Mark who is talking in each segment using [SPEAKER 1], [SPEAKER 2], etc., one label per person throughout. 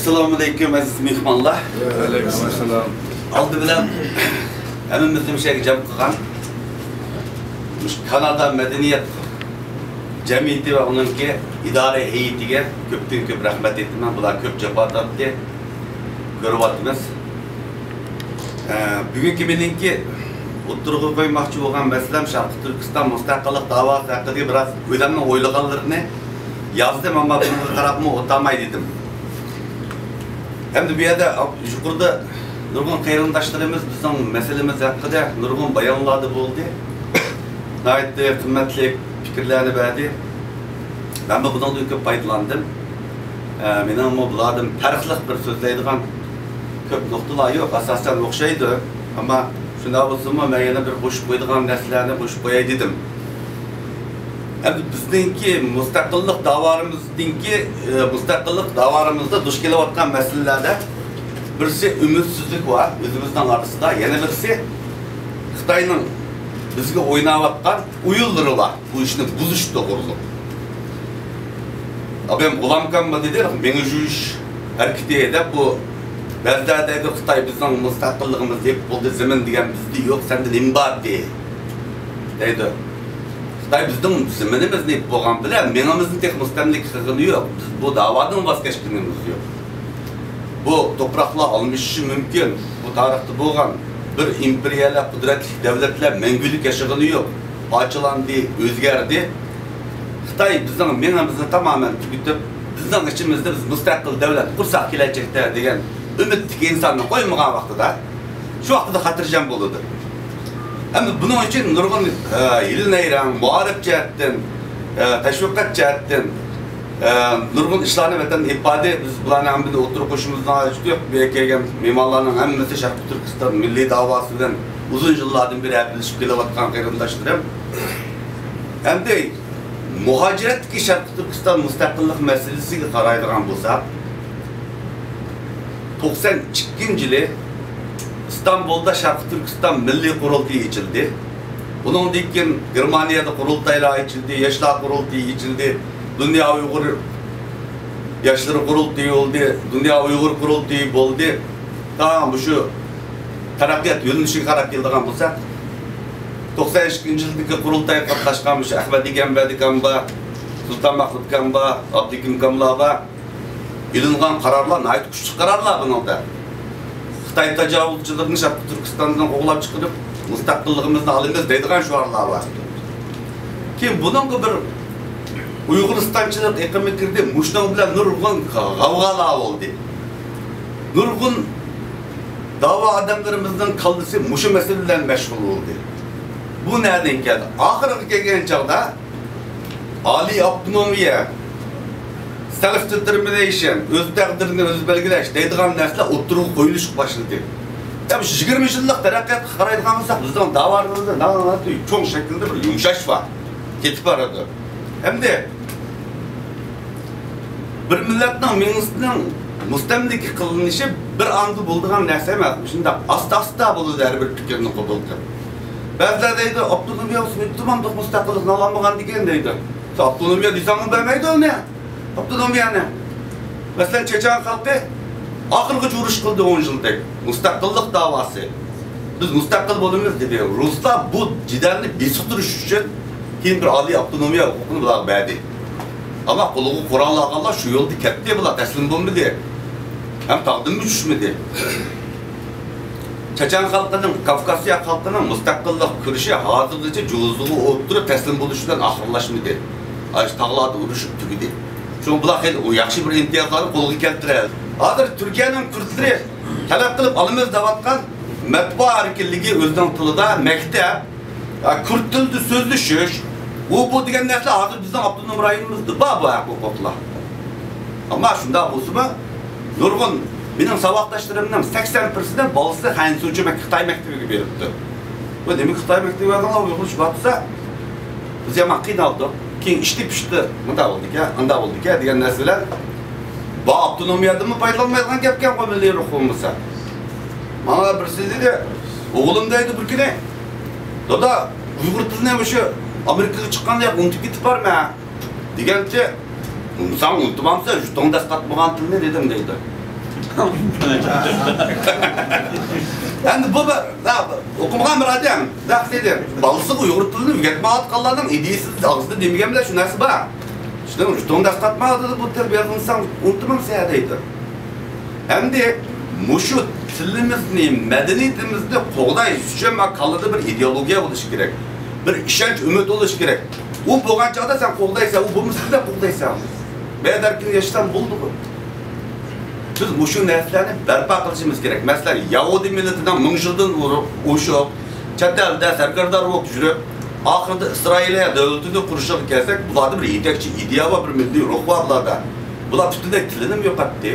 [SPEAKER 1] Assalamu alaikum aziz mehmonlar.
[SPEAKER 2] Aleykümselam.
[SPEAKER 1] Aldı bilen hemimizin şeyi cem kılgan Kanada Medeniyet Cemiyeti ve onunki idare heyetiga köpten köp rahmet ettim. Bular köp cepat attı. Görüp attınız. Bugünkü benimki Oturgu koymakçı olan meselem Şarkı Türkistan müstakillik davası hakkında biraz önemli oylaganlarını yazdım ama bunu tarafımı otamay dedim. Hem de bir yerde yukarıda nurgun kayırındaşlarımız bizim meselemiz hakkında nurgun bayanladı buldu. Nayette kıymetli fikirlerini verdi. Ben de bundan dolayı köp faydalandım. Benim ama buladım farklı bir sözleydiğim köp noktalar yok. Asasen okşaydı ama şunda olsun mu ben yine bir koşup koyduğum nesillerini koşup koyay dedim. Hem bizdeki müstakillik davarımızda duş gelevatkan meselelerde birisi ümitsizlik var özümüzden arasında, yine birisi Xitay'ın bizge oynavatkan uyulları var bu işini buzuş doğruluğu. Ben bulamkan mı dedi, beni şu iş hareketi edip bu Bezderdeki Xitay bizden müstakilliğimiz deyip buldu zemin diyen bizde yok, sende ne var diye. Deydi. Xitay bizden zeminimiz deyip boğan bile, menimizin tek müstemlik hıgını yok. Biz bu davadan vazgeçtiğimiz yok. Bu toprakla almışı mümkün. Bu tarihte boğan bir imperiyalı, kudretli devletler mengülük yaşadığını yok. Açılandı, özgerdi. Xitay bizden menimizni tamamen tüketip, bizden içimizde biz müstakil devlet kursak gelecekte deyen ümitlik insanı koymayan vaxtıda şu vaxtıda hatırcam buludu. Hem bunun için nurgun ilin eyran, muharip cihetten, teşvikat cihetten, nurgun işlerini vatan ifade biz bularını hem bir de oturup hoşumuzdan açtık. Bir ekegen mimarlarının hem mesela Şarkı Türkistan milli davasından uzun yıllardan beri birleşip gelevatkan kayırımdaştırım. Hem de muhaciret ki Şarkı Türkistan müstakillik meselesi karaydıgan bulsa 92 yılı İstanbul'da Şarkı Türkistan Milli Kurultayı içildi. Bunun dikken Germaniya'da kurultaylar içildi, Yaşlar Kurultayı içildi, Dünya Uygur Yaşları Kurultayı oldu, Dünya Uygur Kurultayı oldu. Tamam bu şu tarakkiyat yönünüşü karab yıldığın bulsa 92 yıldaki kurultaya katlaşkanmış Ahmet Gembe Kamba, Sultan Mahmut Kamba, Abdülhakim Kamla'ga ilingan kararlar, ait küçük kararlar bunlarda. Xitay tecavüzçülüğünü Şarkı Türkistan'dan kovulap çıkıp müstakilliğimizni alınız deydiğen şuarlar var. Kim bunun bir Uyguristançılık ekimi kirdi, muştan bilen nurgun kavgalar oldu. Nurgun dava adamlarımızdan kaldısı muşu meselelerle meşgul oldu. Bu nereden geldi? Ahırı gelgen çağda Ali Abdünomiye self-determination, öz takdirini öz belgileş deydiğen nesle oturup koyuluş başladı. Tabii 20 yıllık terakkiyat karaydıganımızda bizden davarımızda çok şekilde bir yumuşaş var. Ketip aradı. Hem de bir milletin menisinden müstemlik kılınışı bir andı bulduğun nesle mi atmış? Şimdi asta buldu her bir fikrini koduldu. Bazıları deydi, Abdünomiye Müslümanlık müstakilliğini alamayan diken deydi. Abdünomiye lisanını vermeydi o ne? Abdünomiye ne? Mesela Çeçen halkı ahırgı uğruş kıldı 10 yılda. Müstakillik davası. Biz müstakil bolumuz dedi. Ruslar bu ciderli bir tuturuş için kim bir Ali Abdünomiye hukukunu bular verdi. Ama kuluğu Kur'an'la Allah şu yolda ketdi bular teslim bulmadı. Hem takdim mi düşmedi. Çeçen halkının, Kafkasya halkının müstakillik kırışı hazırlıcı cüzluğu oturup teslim buluşundan ahırlaşmadı. Ayış tağladı, uğruşup tüküdü. Çünkü bular o yaxşı bir imtiyazları koluğu keltirdi. Hazır Türkiye'nin Kürtleri talep kılıp alımız davatkan matbaa erkinliği özden tılıda mektep, Kürt tildi sözlüşüş, bu diyen nesle hazır bizden Abdülhamid rayonumuzdu. Bu hukuklar. Ama şunda olsun mu? Nurgun benim sabahtaşlarımdan 80%'den balısı Hansucu Xitay mektebi gibi veripti. Bu demek Xitay mektebi adamlar uygunuş batsa biz yaman kıyın Kim işti pişti, mında oldu ki, anda oldu ki diyen nesiller bu Abdünomiye'de mi paylaşılmayan gepken koymalıya ruh olmasa. Bana birisi dedi, oğlum deydi bir kine. Da Uygur tiline bu şu Amerika'ya çıkan diye unutup gitip var mı? Diyen ki, sen unutumamsa, jutonda eskatmagan tilini dedim deydi. Endi bu o'qimagan bir odam, daqtedi. Balsiq Uyg'ur tilini o'rgatma atqanlarning ideyasiz og'zida demagan bilan shu narsa bor. Shundan uchtongda qatmadi bu tarbiya inson unutmamsa deydi. Endi mushu tilimizni, madaniyatimizni qo'g'dash uchun maqolada bir ideologiya bo'lishi kerak. Bir ishonch, umid bo'lishi kerak. U bo'lgan chog'da sen qo'g'daysan, u bo'lmasa qo'g'daysan. Bedarkin yashdan bo'ldi bu. Biz mushu narsalarni barpo qilishimiz kerak. Masalan, Yahudi millatidan 1000 yildan o'shoq chet elda sarkardor bo'lib yurib, oxirida Isroiliya davlatini qurishga kelsak, bularda bir yetakchi ideya va bir milliy ruh bor bularda. Bular butunlay tilini yo'qotdi.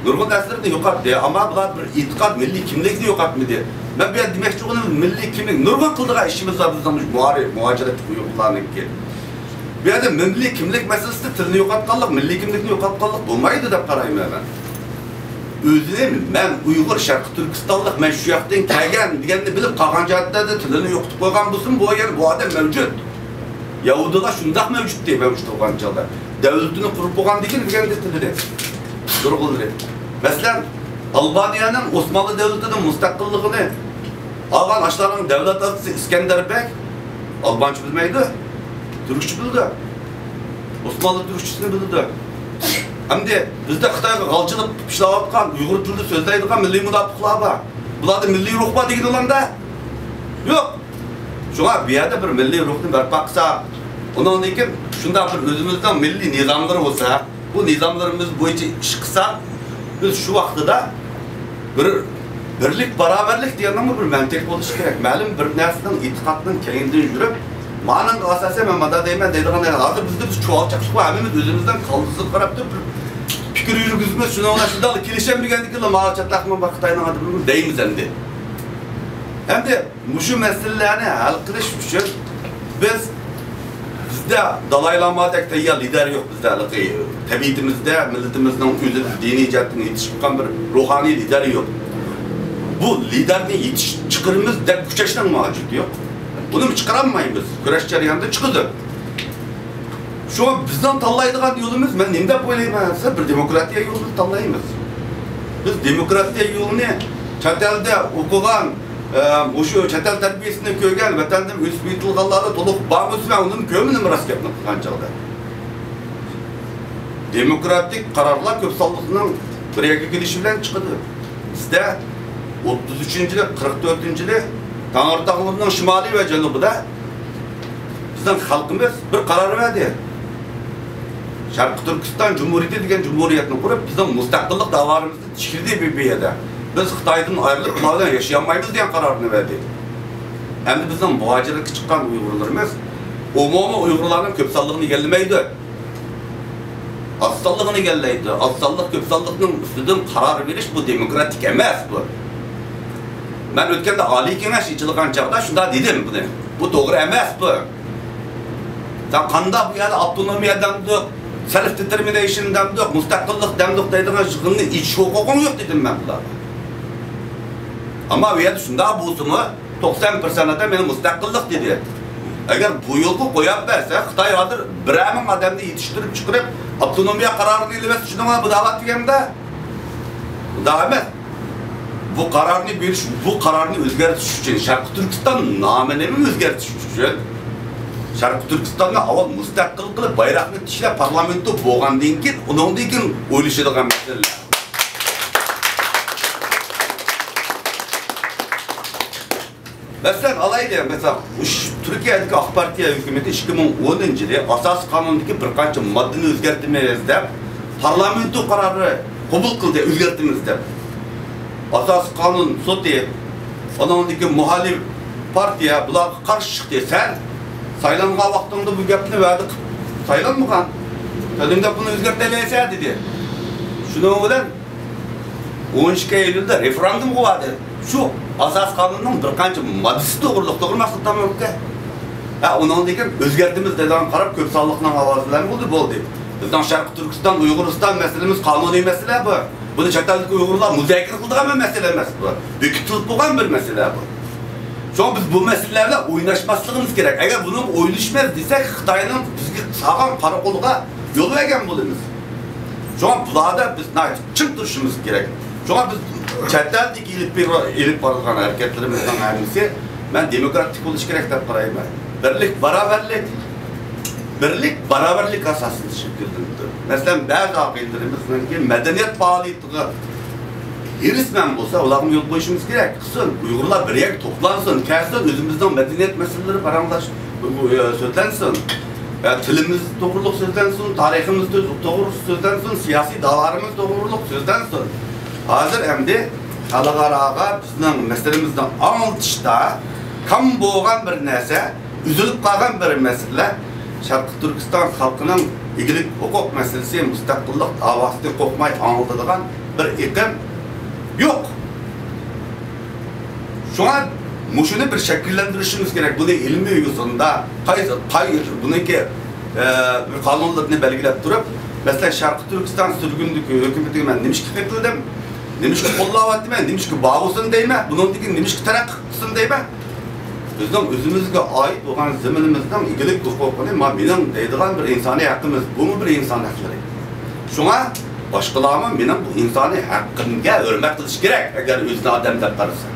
[SPEAKER 1] Nurg'un narsalarni yo'qotdi, ammo bular bir e'tiqod, milliy kimlikni yo'qotmadi. Men bu yerda demoqchi bo'lganim milliy kimlik nurg'un qildigan ishimiz var bizning muhojirat Uyg'urlarniki. Bu yerda milliy kimlik masalasida tilni yo'qotganlik, milliy kimlikni yo'qotganlik bo'lmaydi deb qarayman men. Özüm, ben Uygur Şarkı Türkistanlık, ben şu yaktan kelgen deganni bilip qolgan joyda tilini yo'qotib qo'ygan bo'lsin, bu adam mevcut. Yahudilar shundoq mevcut deb qo'ygan joyda. Davlatini qurib qo'ygan degan tilini. Durg'uldi. Masalan, Albaniyaning Osmanlı davlatining mustaqilligini olgan ashlarning davlat elchisi Iskanderbek Albancha bilmaydi, Türkçe bildi. Osmanlı Türkçesini bildi. Hamdi bizde Xitoyga g'alchilib ishlayotgan Uyg'ur tilida so'zlaydigan milliy munofiqlar bor. Bularda milliy ruh bor degan olanda yo'q. Shunga bu yerda bir milliy ruhni barpo qilsa, undan keyin shunda bir o'zimizdan milliy nizomlar bo'lsa, bu nizomlarimiz bo'yicha ish qilsa, biz shu vaqtida bir birlik, barobarlik deganning bir mantiq bo'lishi kerak. Ma'lum bir narsaning e'tiqodning kengidan yurib, ma'nan asosan men mana deyman deydigan hozir bizda biz cho'g'al chiqib hammamiz o'zimizdan qoldirib qarab turib fikr yurgizmiz, shundan kelishim degandikilar ma'lumotlarni bor Xitoyning adibini deymiz endi. Endi mushu masalalarni hal qilish uchun bizda Dalay Lamadek tayyor lider yo'q bizda. Tabiatimizda millatimizning o'zi diniy jihatdan yetishgan bir ruhoniy lider yo'q. Bu liderni chiqirimiz deb kuchashdan mavjud yo'q. Bunu çıkaramayız. Kurash jarayonida chiqdi. Şu bizden tanlaydigan yolumuz, men nima deb o'ylayman, bir demokratiya yo'lini tanlaymiz. Biz demokratiya yo'lini chet elda o'qigan, o'sha chet el tarbiyasini ko'rgan vatandan o'sib yetilganlarga to'liq bag'ishlan, uning ko'mini miros gapni qilgan chog'da. Demokratik qarorlar ko'p sonliqning bir yerga kelishi bilan chiqdi. Bizda 33-yil, 44-yil Tağırtağlarının şimali ve canubida bizden halkımız bir karar verdi. Şarkı Türkistan Cumhuriyeti degan cumhuriyetni kurup bizden müstakillik davarımızı çikirdi bir yerde. Biz Xitoydan ayrılıp bunlardan yaşayamayız diyen kararını verdi. Hem de bizden muhacirlikka çıkan Uygurlarımız umumiy Uygurların köpsallığını egallamaydi. Azsallığını egallaydi. Azsallık köpsallıkның üstüden karar veriş bu demokratik emas bu. Ben ötkende Ali Kengash içilgan çağda şunda dedim bunu. Bu doğru emas bu. Sen kanda bu yerda avtonomiya demdik, self determination demdik, mustaqillik demdik deydigan jig'inni ichish huquqing yo'q dedim ben bularga. Ama bu yerda shunda bo'lsa-mu 90% adam meni mustaqillik dedi. Agar bu yo'lga qo'yib bersa, Xitoy hozir birorta odamni yetishtirib chiqarib avtonomiya qarorini emas, shunday bu davlat deganda bu da emas. Bu kararını veriş, bu kararını özgertiş için Şarkı Türkistan namını özgertiş için Şarkı Türkistan'da avval müstakil kılıp bayrağını tişle parlamento boğandan keyin ondan keyin o'ylashadigan masalalar. Mesela alaydı mesela Türkiye'deki AK Parti hükümeti 2010-yili asas kanundaki bir qancha maddani o'zgartirmaymiz deb parlamento qarori qabul qildi, o'zgartiramiz deb. Asas kanun soti, onundaki muhalif partiye bular karşı çıktı. Sen saylangan vaqtında bu gapni verdik. Saylanmagan. Tadında bunu o'zgartirmaysa dedi. Şunun bilan 12 Eylül'de referandum qo'yadi. Şu asas kanunning bir qancha moddasi to'g'rilik tamamga. Ha, onundaki o'zgartimiz degan qarab ko'p sonliqning ovozlari bo'ldi. Bizning Sharq Turkiston, Uyg'uriston masalamiz qonuniy masala bu. Bunu chet eldagi Uyg'urlar muzokara qiladigan bir masala emas bu. Bekitilib qo'ygan bir masala bu. Şu an biz bu meselelerle oynaşmasligimiz kerak. Eğer bunu oynashmaz desek, Xitoyning bizga sağlam qora qo'lga yo'l bergan bo'lamiz. Şu an bularda biz chin turishimiz kerak. Şuna biz chet'teki ilip barılgan hareketlerimizden hangisi ben demokratik oluş gerek dep qarayman. Birlik, baraberlik asasında şekillendir. Mesela bazı aqidelerimiz medeniyet faaliyetiga irismen bolsa, ularga yol qo'yishimiz kerak. Qilsin, Uyg'urlar bir yer to'plansın, kelsin, o'zimizning medeniyet meselelari parandash so'zlansin. Tilimiz to'g'riliq so'zlansin, tariximiz to'g'ri so'zlansin, siyosiy da'volarimiz to'g'riliq so'zlansin. Hozir endi xalqaroga bizning masalamizdan anglitishda kam bo'lgan bir narsa, üzülüp qolgan bir mesele, Sharqi Turkiston xalqining egilik huquq masalasi, mustaqillik davosini qo'rqmay anglitadigan bir iqlim yok. Şuna muşunu bir şekillendirişimiz gerek. Bunu ilmi yüzünde, bununki kanunlarını belgilep durup, mesela Sharqi Turkiston sürgündeki hükümeti ben demiş ki qetildim, demiş ki qo'llayapti men, demiş ki bağılsın deyme, bunun degin demiş ki taraq qilsin deyme. Bizning o'zimizga oid bo'lgan zaminimizdan egilik huquqini mening deydigan bir insoniy haqqimiz, bu bir insoniy haqlari. Shunga boshqalarni mening bu insoniy haqqimga hurmat qilish kerak, agar o'zini odam deb qarasa.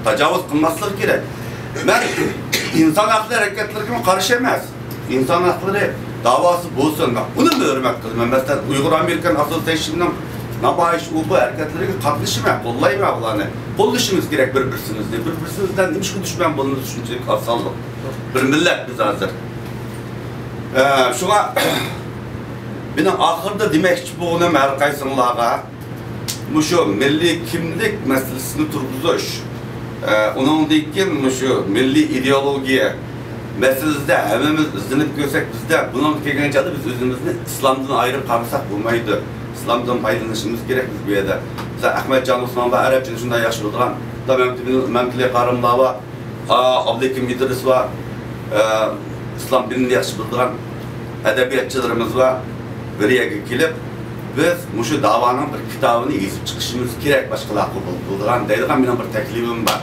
[SPEAKER 1] Tajovuz qilmaslik kerak. Men inson haqlari harakatlariga qarshi emas. İnson haqlari davosi bo'lsin, uni hurmat qilaman. Masalan, Uyg'ur American Association'ning namoyish bu hareketleriga qatnashmayman, qo'llayman ularni. Qo'llashimiz kerak bir-birimizga. Bir-birimizdan nimishga dushman bo'lishni tushunchalik afzallik. Bir millat biz hozir. Shunga mening oxirida demoqchi bo'lganim har qaysilarga shu milliy kimlik masalasini turg'izish, uningdan keyin shu milliy ideologiya meselesinde hammamiz izlanib ko'rsak bizda bundan kelgancha biz o'zimizni islomdan ayirib qarasak bo'lmaydi. İslamdan faydalanışımız gerek biz bu yerda. Mesela Ahmet Can Osman ve Arapçını şundan yaxshi bildigan. Tabii Memtili Karimlar ve Abdülhakim İdris ve İslam dinini yaxshi bildigan edebiyatçılarımız var. Bir yerga kelib biz şu davanın bir kitabını yazıp çıkışımız gerek başkalar bildigan deydigan benim bir teklifim var.